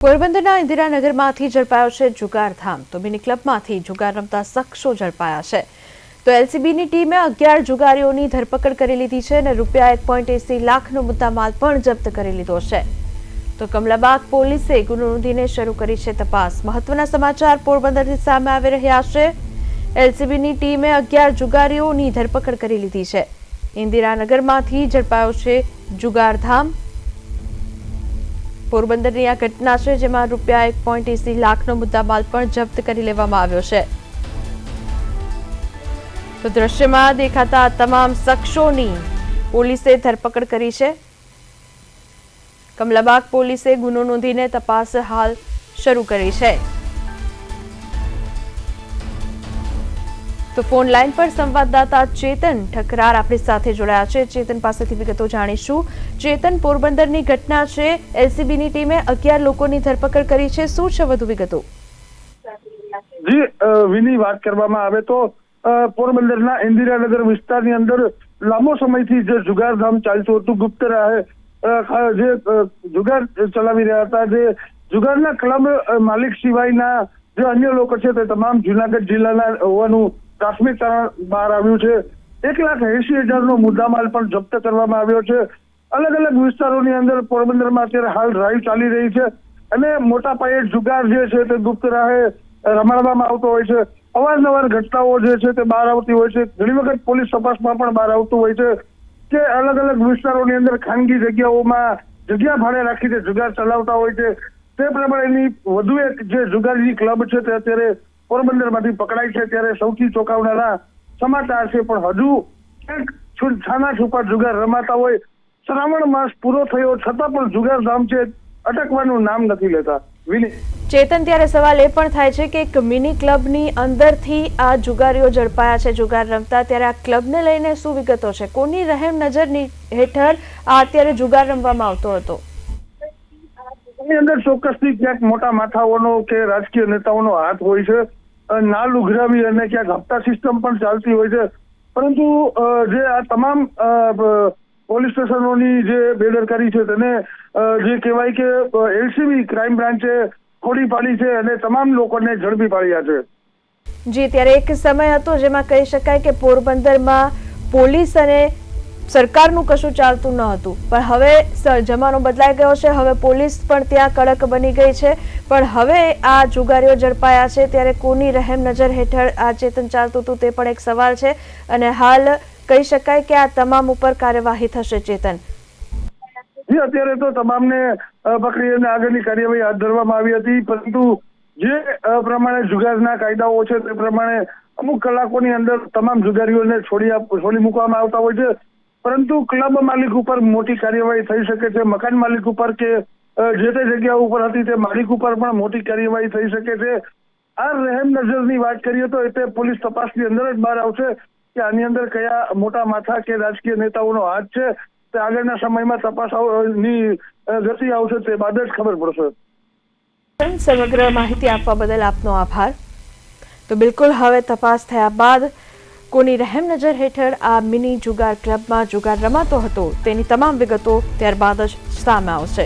પોરબંદરના ઇન્દિરાનગરમાંથી ઝડપાયો છે જુગારધામ। તો મિની ક્લબમાંથી જુગાર રમતા શખ્સો ઝડપાયા છે। તો એલસીબીની ટીમે 11 જુગારીઓની ધરપકડ કરી લીધી છે અને રૂપિયા 1.80 લાખનો મુદ્દામાલ પણ જપ્ત કરી લીધો છે। તો કમલાબાગ પોલીસે ગુનો નોંધીને શરૂ કરી છે તપાસ। મહત્વના સમાચાર પોરબંદરથી સામે આવી રહ્યા છે। એલસીબીની ટીમે 11 જુગારીઓની ધરપકડ કરી લીધી છે। ઇન્દિરાનગરમાંથી ઝડપાયો છે જુગારધામ। પોરબંદરની આ ઘટના છે, જેમાં રૂપિયા 1.80 લાખનો મુદ્દામાલ પણ જપ્ત કરી લેવામાં આવ્યો છે। તો દ્રશ્યમાં દેખાતા તમામ શખ્સોની પોલીસે ધરપકડ કરી છે। કમલાબાગ પોલીસે ગુનો નોંધીને તપાસ હાલ શરૂ કરી છે। તો ફોન લાઈન પર સંવાદદાતા ચેતન ઠકરાર આપણી સાથે જોડાયા છે। ચેતન પાસેથી વિગતો જાણીશું। ચેતન, પોરબંદરની ઘટના છે, એલસીબીની ટીમે 11 લોકોની ધરપકડ કરી છે, શું છે વધુ વિગતો? જી વિની, વાત કરવામાં આવે તો પોરબંદરના ઇન્દિરાનગર વિસ્તારની અંદર લાંબો સમયથી જે જુગારધામ ચાલતું હતું, ગુપ્ત રાહે જે જુગાર ચલાવી રહ્યા હતા, જે જુગારના ક્લબ માલિક સિવાયના જે અન્ય લોકો છે તે તમામ જુનાગઢ જિલ્લાના હોવાનું પ્રાથમિક તારણ બહાર આવ્યું છે। 1,80,000નો મુદ્દામાલ પણ જપ્ત કરવામાં આવ્યો છે। અલગ અલગ વિસ્તારોની અંદર પોરબંદરમાં અત્યારે હાલ ડ્રાઈવ ચાલી રહી છે અને મોટા પાયે જુગાર જે છે તે ગુપ્ત રાહે રમાડવામાં આવતો હોય છે। અવારનવાર ઘટનાઓ જે છે તે બહાર આવતી હોય છે। ઘણી વખત પોલીસ તપાસમાં પણ બહાર આવતું હોય છે કે અલગ અલગ વિસ્તારોની અંદર ખાનગી જગ્યાઓમાં જગ્યા ભાડે રાખીને જુગાર ચલાવતા હોય છે। તે પ્રમાણેની વધુ એક જે જુગારની ક્લબ છે તે અત્યારે પોરબંદરમાંથી પકડાઈ છે। ત્યારે સૌથી ચોંકાવનારા સમાચાર છે, પણ હજુ ક્યાંક છાના છુપા જુગાર રમાતા હોય, શ્રાવણ માસ પૂરો થયો છતાં પણ જુગારધામ છે અટકવાનું નામ નથી લેતા। વિની, ચેતન, ત્યારે સવાલ એ પણ થાય છે કે એક મિની ક્લબની અંદરથી આ જુગારીઓ ઝડપાયા છે જુગાર રમતા, ત્યારે આ ક્લબને લઈને શું વિગતો છે? કોની રહેમ નજરની હેઠળ આ અત્યારે જુગાર રમવામાં આવતો હતો? એની અંદર ચોક્કસથી ક્યાંક મોટા માથાઓનો કે રાજકીય નેતાઓનો હાથ હોય છે। નાલ ઉઘરાવી અને ક્યાંક હપ્તા સિસ્ટમ પણ ચાલતી હોય છે, પરંતુ જે આ તમામ પોલીસ સ્ટેશનોની જે બેદરકારી છે તેને જે કહેવાય કે એલસીબી ક્રાઇમ બ્રાન્ચે ખોડી પાડી છે અને તમામ લોકોને ઝડપી પાડ્યા છે। જી, ત્યારે એક સમય હતો જેમાં કહી શકાય કે પોરબંદરમાં પોલીસ અને સરકારનું કશું ચાલતું ન હતું, પણ હવે જમાનો બદલાઈ ગયો છે। હવે પોલીસ પણ ત્યાં કડક બની ગઈ છે, પણ હવે આ જુગારીઓ ઝડપાયા છે, ત્યારે કોની રહેમ નજર હેઠળ આ ચેતન ચાલતું હતું તે પણ એક સવાલ છે અને હાલ કહી શકાય કે આ તમામ ઉપર કાર્યવાહી થશે। ચેતન, અત્યારે તો તમામને પકડી અને આગળની કાર્યવાહી હાથ ધરવામાં આવી હતી, પરંતુ જે પ્રમાણે જુગારના કાયદાઓ છે તે પ્રમાણે અમુક કલાકોની અંદર તમામ જુગારીઓને છોડી મૂકવામાં આવતા હોય છે, પરંતુ ક્લબ માલિક ઉપર મોટી કાર્યવાહી થઈ શકે છે। મકાન માલિક ઉપર કે જે તે જગ્યા ઉપર હતી તે માલિક ઉપર પણ મોટી કાર્યવાહી થઈ શકે છે। આ રહેમ નજરની વાત કરીએ તો એ પોલીસ તપાસની અંદર જ બહાર આવશે કે આની અંદર કયા મોટા માથા કે રાજકીય નેતાઓનો હાથ છે। તે આગળના સમયમાં તપાસની ગતિ આવશે તે બાદ જ ખબર પડશે। સમગ્ર માહિતી આપવા બદલ આપનો આભાર। તો બિલકુલ હવે તપાસ થયા બાદ કોની રહેમ નજર હેઠળ આ મિની જુગાર ક્લબમાં જુગાર રમાતો હતો તેની તમામ વિગતો ત્યારબાદ જ સામે આવશે।